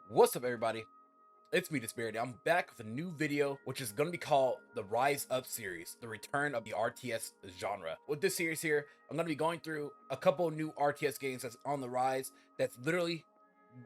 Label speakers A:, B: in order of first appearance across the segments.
A: What's up, everybody? It's me, DisBearity. I'm back with a new video, which is going to be called the Rise Up series, the return of the RTS genre. With this series here, I'm going to be going through a couple new RTS games that's on the rise, that's literally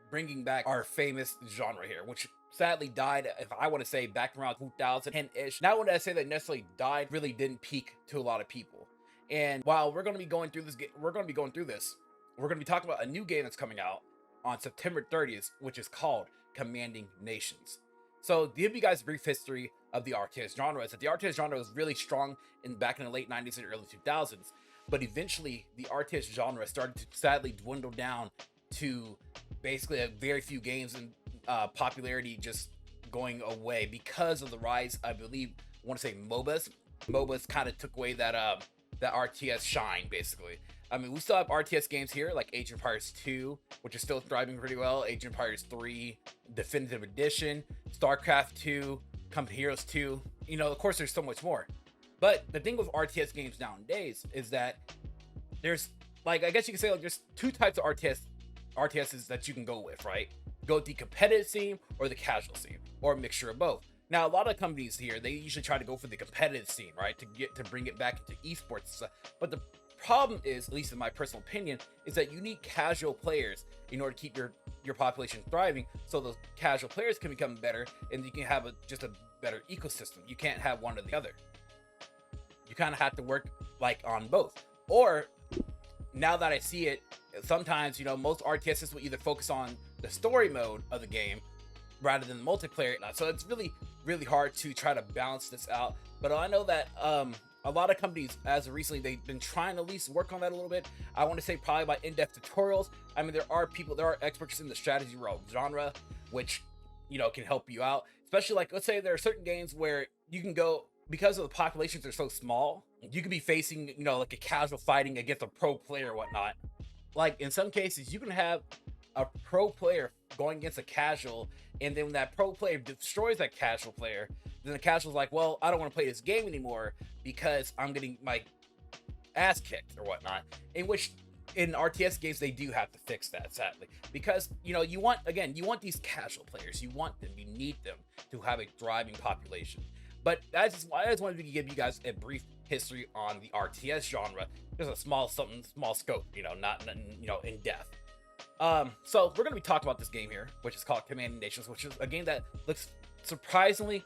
A: bringing back our famous genre here, which sadly died, if I want to say, back around 2010-ish. Not when I say that necessarily died, really didn't peak to a lot of people. And while we're going to be going through this, we're going to be talking about a new game that's coming out on September 30th, which is called Commanding Nations. So, to give you guys a brief history of the RTS genre, is that the RTS genre was really strong back in the late 90s and early 2000s, but eventually the RTS genre started to sadly dwindle down to basically a very few games, and popularity just going away because of the rise, I believe, I want to say MOBAs kind of took away that RTS shine, basically. I mean, we still have RTS games here, like Age of Empires 2, which is still thriving pretty well, Age of Empires 3, Definitive Edition, StarCraft 2, Company Heroes 2, of course there's so much more. But the thing with RTS games nowadays is that there's, like, I guess you could say, like, there's two types of RTSs that you can go with, right? Go with the competitive scene or the casual scene, or a mixture of both. Now, a lot of companies here, they usually try to go for the competitive scene, right? To bring it back into esports and stuff. But the problem is, at least in my personal opinion, is that you need casual players in order to keep your population thriving, so those casual players can become better, and you can have just a better ecosystem. You can't have one or the other. You kind of have to work like on both. Or, now that I see it, sometimes, most RTSs will either focus on the story mode of the game rather than the multiplayer. So it's really, really hard to try to balance this out. But I know that a lot of companies, as of recently, they've been trying to at least work on that a little bit. I want to say probably by in-depth tutorials. I mean, there are experts in the strategy genre, which, can help you out. Especially, like, let's say there are certain games where you can go, because of the populations are so small, you could be facing, like a casual fighting against a pro player or whatnot. Like, in some cases, you can have a pro player going against a casual, and then when that pro player destroys that casual player, then the casual's like, well, I don't want to play this game anymore because I'm getting my ass kicked or whatnot. In which, in RTS games, they do have to fix that, sadly, because you want these casual players, you need them to have a thriving population. But I just wanted to give you guys a brief history on the RTS genre, just a small scope, not in depth. So we're gonna be talking about this game here, which is called Commanding Nations, which is a game that looks surprisingly,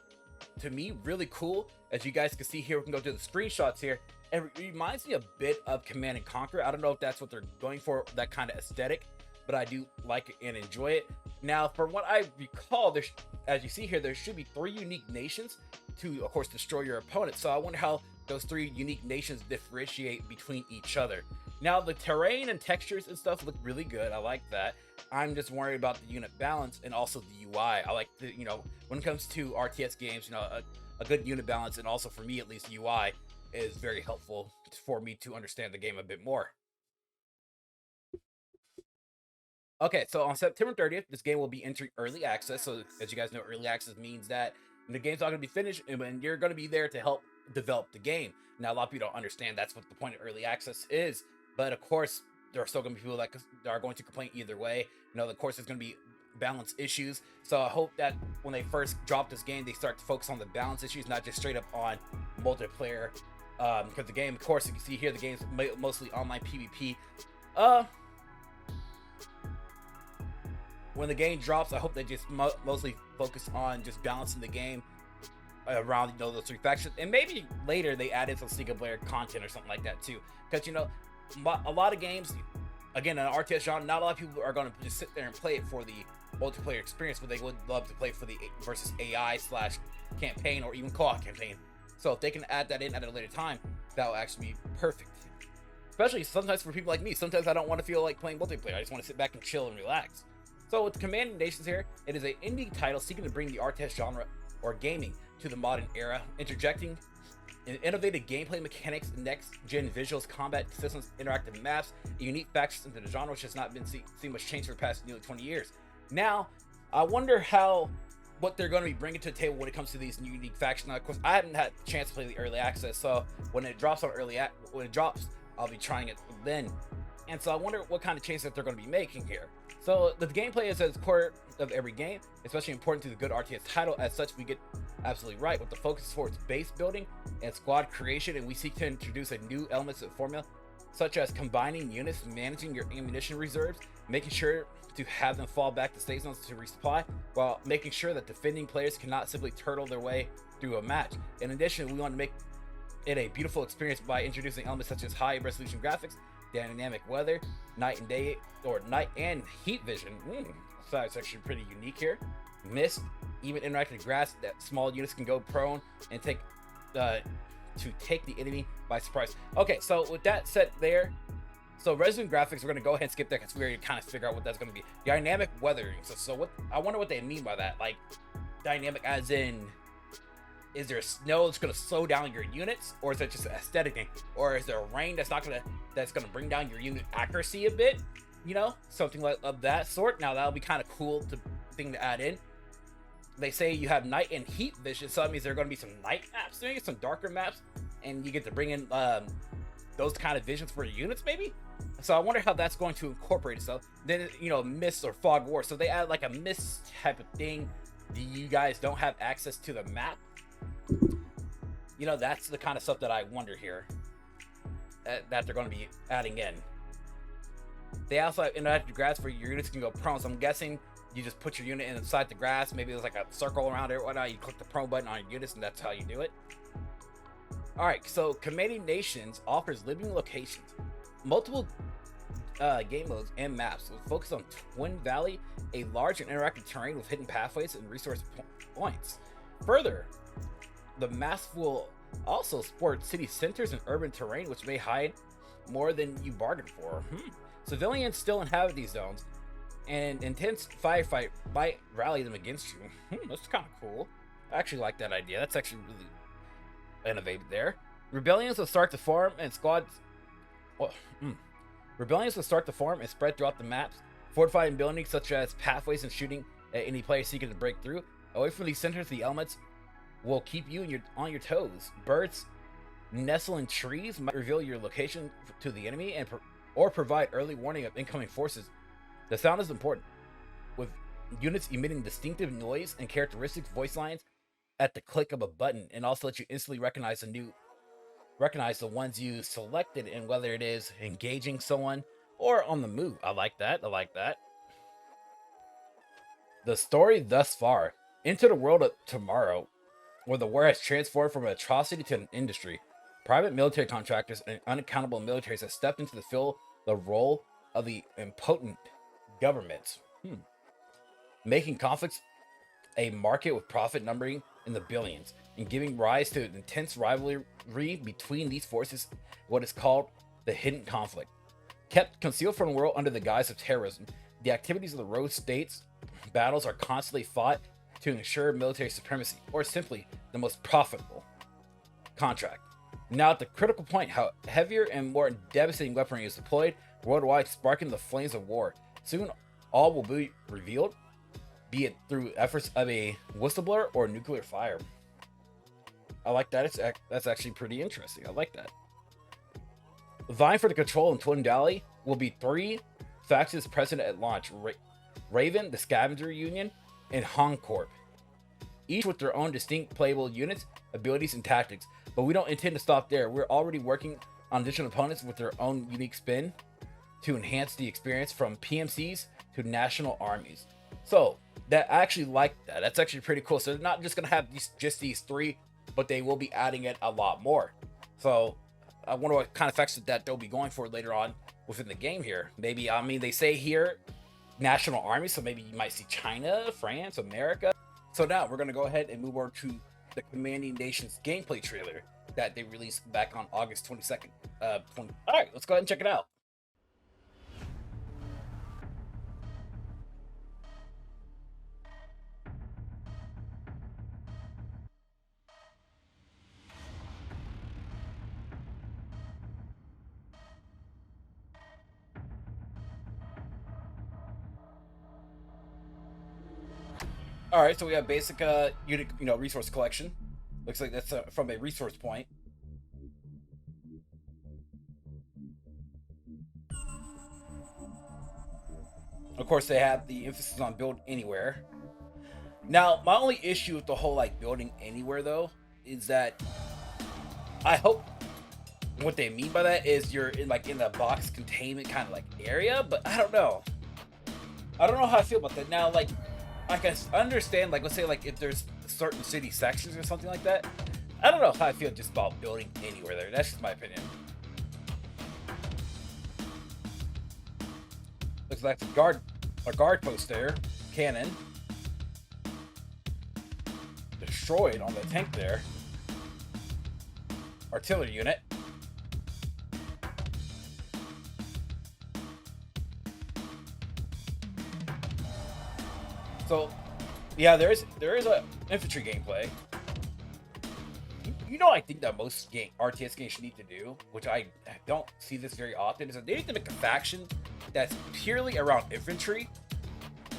A: to me, really cool. As you guys can see here, we can go to the screenshots here, and it reminds me a bit of Command and Conquer. I don't know if that's what they're going for, that kind of aesthetic, but I do like it and enjoy it. Now, from what I recall, as you see here, there should be 3 unique nations to, of course, destroy your opponent. So I wonder how those 3 unique nations differentiate between each other. Now, the terrain and textures and stuff look really good. I like that. I'm just worried about the unit balance and also the UI. I like the, when it comes to RTS games, a good unit balance, and also for me at least, UI is very helpful for me to understand the game a bit more. Okay, so on September 30th, this game will be entering early access. So as you guys know, early access means that the game's not going to be finished, and you're going to be there to help develop the game. Now, a lot of people don't understand that's what the point of early access is, but of course, there are still going to be people that are going to complain either way. Of course, there's going to be balance issues. So I hope that when they first drop this game, they start to focus on the balance issues, not just straight up on multiplayer. Because the game, of course, you can see here, the game's mostly online PvP. When the game drops, I hope they just mostly focus on just balancing the game around those 3 factions, and maybe later they add in some single player content or something like that too. Because a lot of games, again, in an RTS genre, not a lot of people are going to just sit there and play it for the multiplayer experience, but they would love to play for the versus AI / campaign, or even co-op campaign. So if they can add that in at a later time, that will actually be perfect. Especially sometimes for people like me, sometimes I don't want to feel like playing multiplayer. I just want to sit back and chill and relax. So with Commanding Nations here, it is an indie title seeking to bring the RTS genre or gaming to the modern era, interjecting innovative gameplay mechanics, next-gen visuals, combat systems, interactive maps, and unique factions into the genre, which has not been seen much change for the past nearly 20 years. Now, I wonder what they're going to be bringing to the table when it comes to these new unique factions. Now, of course, I haven't had a chance to play the early access, so when it drops, I'll be trying it then. And so I wonder what kind of changes that they're going to be making here. So the gameplay is at the core of every game, especially important to the good RTS title. As such, we get absolutely right with the focus towards base building and squad creation, and we seek to introduce a new elements of formula, such as combining units, managing your ammunition reserves, making sure to have them fall back to state zones to resupply, while making sure that defending players cannot simply turtle their way through a match. In addition, we want to make it a beautiful experience by introducing elements such as high resolution graphics, dynamic weather, night and day, or night and heat vision. So it's actually pretty unique here. Mist, even interactive grass that small units can go prone and take to take the enemy by surprise. Okay, so with that said there, so resolution graphics, we're gonna go ahead and skip that because we already kind of figure out what that's gonna be. Dynamic weathering. So what I wonder what they mean by that. Like dynamic as in, is there snow that's gonna slow down your units, or is that just an aesthetic thing, or is there rain that's gonna bring down your unit accuracy a bit? You know, something like of that sort. Now that'll be kind of cool thing to add in. They say you have night and heat vision, so that means there are going to be some night maps, maybe some darker maps, and you get to bring in those kind of visions for your units, maybe. So I wonder how that's going to incorporate itself. Then, you know, mist or fog war. So they add like a mist type of thing. You guys don't have access to the map. You know, that's the kind of stuff that I wonder here that they're going to be adding in. They also have interactive grass where your units can go prone. So I'm guessing you just put your unit inside the grass. Maybe there's like a circle around it or whatnot. You click the prone button on your units, and that's how you do it. All right, so Commanding Nations offers living locations, multiple game modes and maps with focus on Twin Valley, a large and interactive terrain with hidden pathways and resource points. Further, the maps will also sport city centers and urban terrain, which may hide more than you bargained for. Civilians still inhabit these zones, and intense firefight might rally them against you. That's kind of cool. I actually like that idea. That's actually really innovative there. Rebellions will start to form and squads. Rebellions will start to form and spread throughout the maps, fortifying buildings such as pathways and shooting at any player seeking to break through. Away from these centers, the elements will keep you on your toes. Birds nestle in trees might reveal your location to the enemy or provide early warning of incoming forces. The sound is important, with units emitting distinctive noise and characteristic voice lines at the click of a button, and also let you instantly recognize the ones you selected, and whether it is engaging someone or on the move. I like that. The story thus far. Into the world of tomorrow, where the war has transformed from an atrocity to an industry. Private military contractors and unaccountable militaries have stepped into to fill the role of the impotent governments, making conflicts a market with profit numbering in the billions, and giving rise to an intense rivalry between these forces, what is called the hidden conflict. Kept concealed from the world under the guise of terrorism, the activities of the rogue states battles are constantly fought to ensure military supremacy, or simply the most profitable contract. Now at the critical point, how heavier and more devastating weaponry is deployed worldwide, sparking the flames of war. Soon all will be revealed, be it through efforts of a whistleblower or nuclear fire. I like that. That's actually pretty interesting. I like that. Vying for the control in Twin Valley will be 3 factions present at launch: Raven, the Scavenger Union, and Hong Corp, each with their own distinct playable units, abilities, and tactics. But we don't intend to stop there. We're already working on additional opponents with their own unique spin to enhance the experience, from PMCs to national armies. So that I actually like that. That's actually pretty cool. So they're not just gonna have just these 3, but they will be adding it a lot more. So I wonder what kind of effects that they'll be going for later on within the game here. Maybe, I mean, they say here national armies, so maybe you might see China, France, America. So now we're gonna go ahead and move over to the Commanding Nations gameplay trailer that they released back on August 22nd. All right, let's go ahead and check it out. All right, so we have basic unit, resource collection. Looks like that's from a resource point. Of course, they have the emphasis on build anywhere. Now, my only issue with the whole like building anywhere though is that I hope what they mean by that is you're in like in the box containment kind of like area, but I don't know. I don't know how I feel about that. Now, like I can understand, like let's say like if there's certain city sections or something like that. I don't know how I feel just about building anywhere there. That's just my opinion. Looks like a guard post there, cannon. Destroyed on the tank there. Artillery unit. So, yeah, there is a infantry gameplay. You know, I think that most RTS games should need to do, which I don't see this very often, is that they need to make a faction that's purely around infantry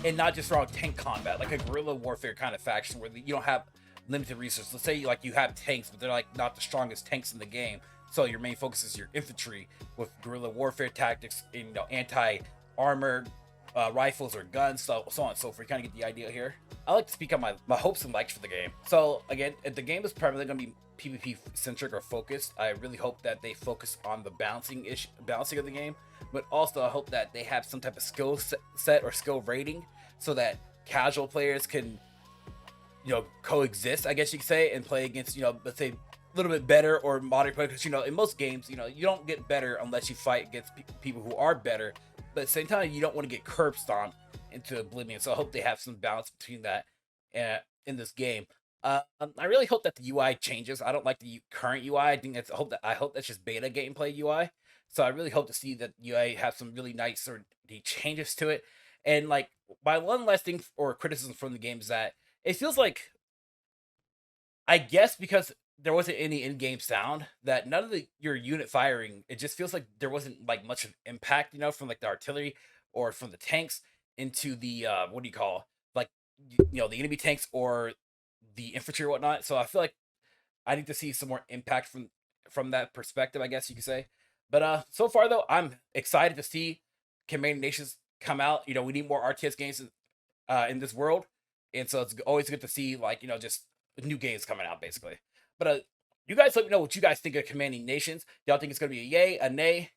A: and not just around tank combat, like a guerrilla warfare kind of faction where you don't have limited resources. Let's say like you have tanks, but they're like not the strongest tanks in the game. So your main focus is your infantry with guerrilla warfare tactics, and, you know, anti-armored rifles or guns, so on and so forth. You kind of get the idea here. I like to speak on my hopes and likes for the game. So again, if the game is primarily going to be PvP centric or focused, I really hope that they focus on the balancing of the game, but also I hope that they have some type of skill set or skill rating so that casual players can, you know, coexist, I guess you could say, and play against, you know, let's say a little bit better or moderate players. Because, you know, in most games, you know, you don't get better unless you fight against people who are better, but at the same time, you don't want to get curb stomped into oblivion. So I hope they have some balance between that in this game. I really hope that the UI changes. I don't like the current UI. I hope that's just beta gameplay UI. So I really hope to see that UI have some really nice sort of the changes to it. And like my one last thing or criticism from the game is that it feels like, I guess because there wasn't any in-game sound, that none of your unit firing, it just feels like there wasn't like much of impact, you know, from like the artillery or from the tanks into the what do you call, like, you know, the enemy tanks or the infantry or whatnot. So I feel like I need to see some more impact from that perspective, I guess you could say. But so far though, I'm excited to see Command Nations come out. You know, we need more RTS games in this world, and so it's always good to see, like, you know, just new games coming out basically. But you guys let me know what you guys think of Commanding Nations. Y'all think it's gonna be a yay, a nay,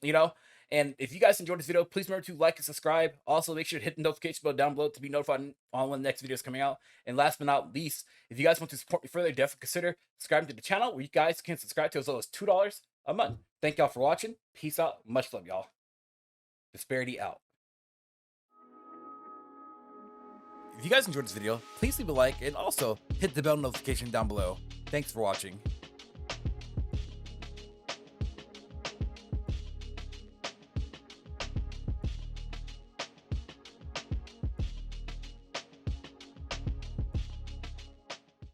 A: you know? And if you guys enjoyed this video, please remember to like and subscribe. Also, make sure to hit the notification bell down below to be notified on when the next video is coming out. And last but not least, if you guys want to support me further, definitely consider subscribing to the channel, where you guys can subscribe to as low as $2 a month. Thank y'all for watching. Peace out. Much love, y'all. DisBearity out. If you guys enjoyed this video, please leave a like and also hit the bell notification down below. Thanks for watching.